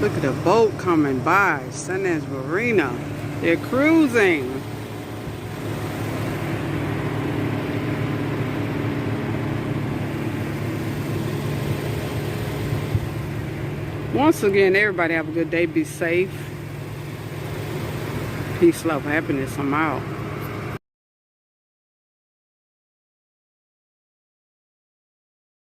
Look at the boat coming by. Sundance Marina. They're cruising. Once again, everybody have a good day. Be safe. Peace, love, happiness. I'm out.